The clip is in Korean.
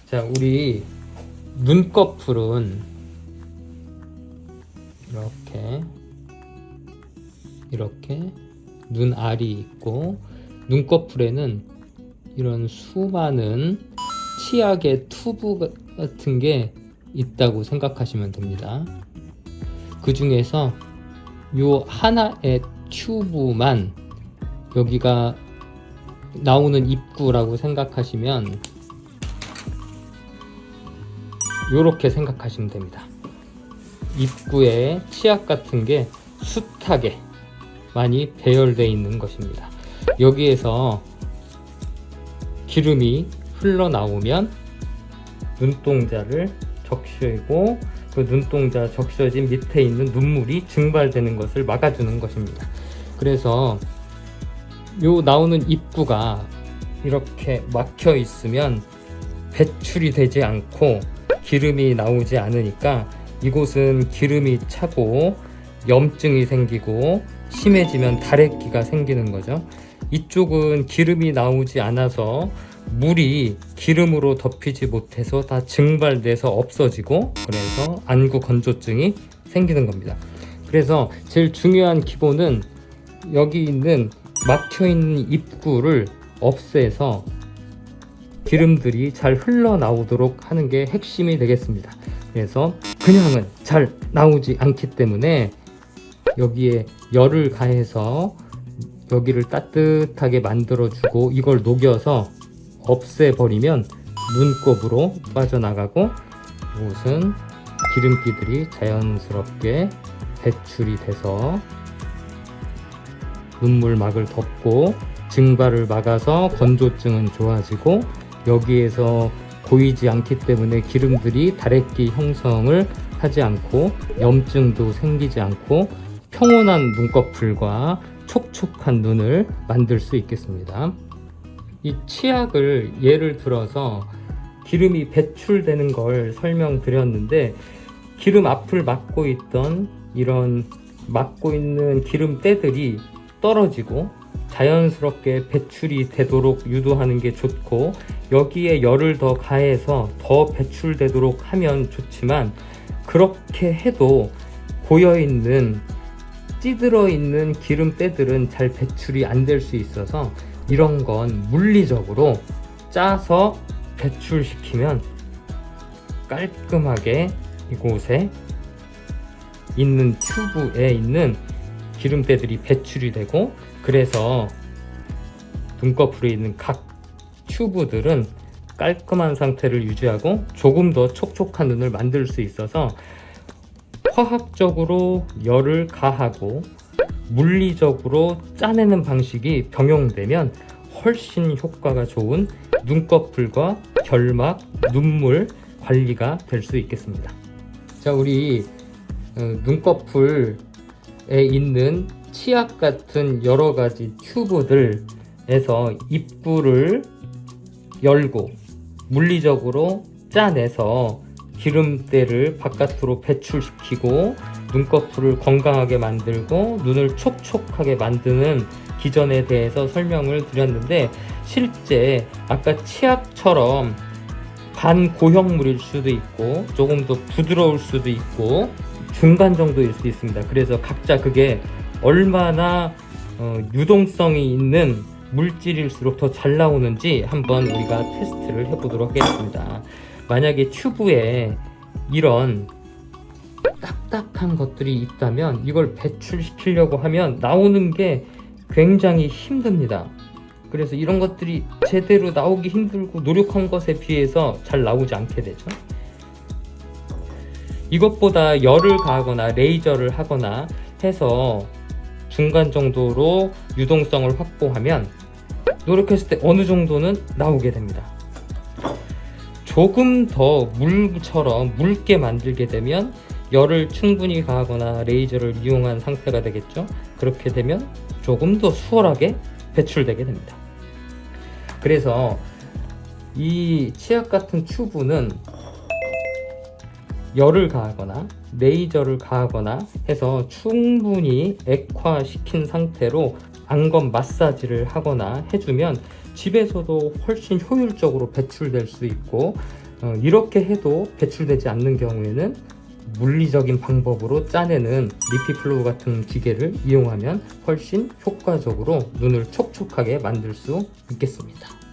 자, 우리 눈꺼풀은 이렇게 눈알이 있고, 눈꺼풀에는 이런 수많은 치약의 튜브 같은 게 있다고 생각하시면 됩니다. 그 중에서 요 하나의 튜브만 여기가 나오는 입구라고 생각하시면 요렇게 생각하시면 됩니다. 입구에 치약 같은 게 숱하게 많이 배열되어 있는 것입니다. 여기에서 기름이 흘러나오면 눈동자를 적시고, 그 눈동자 적셔진 밑에 있는 눈물이 증발되는 것을 막아주는 것입니다. 그래서 요 나오는 입구가 이렇게 막혀 있으면 배출이 되지 않고 기름이 나오지 않으니까 이곳은 기름이 차고 염증이 생기고 심해지면 다래끼가 생기는 거죠. 이쪽은 기름이 나오지 않아서 물이 기름으로 덮이지 못해서 다 증발돼서 없어지고, 그래서 안구 건조증이 생기는 겁니다. 그래서 제일 중요한 기본은 여기 있는 막혀있는 입구를 없애서 기름들이 잘 흘러나오도록 하는 게 핵심이 되겠습니다. 그래서 그냥은 잘 나오지 않기 때문에 여기에 열을 가해서 여기를 따뜻하게 만들어주고 이걸 녹여서 없애버리면 눈곱으로 빠져나가고, 이곳은 기름기들이 자연스럽게 배출이 돼서 눈물막을 덮고 증발을 막아서 건조증은 좋아지고, 여기에서 고이지 않기 때문에 기름들이 다래끼 형성을 하지 않고 염증도 생기지 않고 평온한 눈꺼풀과 촉촉한 눈을 만들 수 있겠습니다. 이 치약을 예를 들어서 기름이 배출되는 걸 설명드렸는데, 기름 앞을 막고 있던 이런 막고 있는 기름때들이 떨어지고 자연스럽게 배출이 되도록 유도하는 게 좋고, 여기에 열을 더 가해서 더 배출되도록 하면 좋지만, 그렇게 해도 고여있는 찌들어 있는 기름때들은 잘 배출이 안 될 수 있어서 이런 건 물리적으로 짜서 배출시키면 깔끔하게 이곳에 있는 튜브에 있는 기름때들이 배출이 되고, 그래서 눈꺼풀에 있는 각 튜브들은 깔끔한 상태를 유지하고 조금 더 촉촉한 눈을 만들 수 있어서, 화학적으로 열을 가하고 물리적으로 짜내는 방식이 병용되면 훨씬 효과가 좋은 눈꺼풀과 결막, 눈물 관리가 될 수 있겠습니다. 자, 우리 눈꺼풀에 있는 치약 같은 여러 가지 튜브들에서 입구를 열고 물리적으로 짜내서 기름때를 바깥으로 배출시키고 눈꺼풀을 건강하게 만들고 눈을 촉촉하게 만드는 기전에 대해서 설명을 드렸는데, 실제 아까 치약처럼 반고형물일 수도 있고 조금 더 부드러울 수도 있고 중간 정도일 수 있습니다. 그래서 각자 그게 얼마나 유동성이 있는 물질일수록 더 잘 나오는지 한번 우리가 테스트를 해보도록 하겠습니다. 만약에 튜브에 이런 딱딱한 것들이 있다면 이걸 배출시키려고 하면 나오는 게 굉장히 힘듭니다. 그래서 이런 것들이 제대로 나오기 힘들고 노력한 것에 비해서 잘 나오지 않게 되죠. 이것보다 열을 가하거나 레이저를 하거나 해서 중간 정도로 유동성을 확보하면 노력했을 때 어느 정도는 나오게 됩니다. 조금 더 물처럼 묽게 만들게 되면 열을 충분히 가하거나 레이저를 이용한 상태가 되겠죠. 그렇게 되면 조금 더 수월하게 배출되게 됩니다. 그래서 이 치약 같은 튜브는 열을 가하거나 레이저를 가하거나 해서 충분히 액화시킨 상태로 안검 마사지를 하거나 해주면 집에서도 훨씬 효율적으로 배출될 수 있고, 이렇게 해도 배출되지 않는 경우에는 물리적인 방법으로 짜내는 리피플로우 같은 기계를 이용하면 훨씬 효과적으로 눈을 촉촉하게 만들 수 있겠습니다.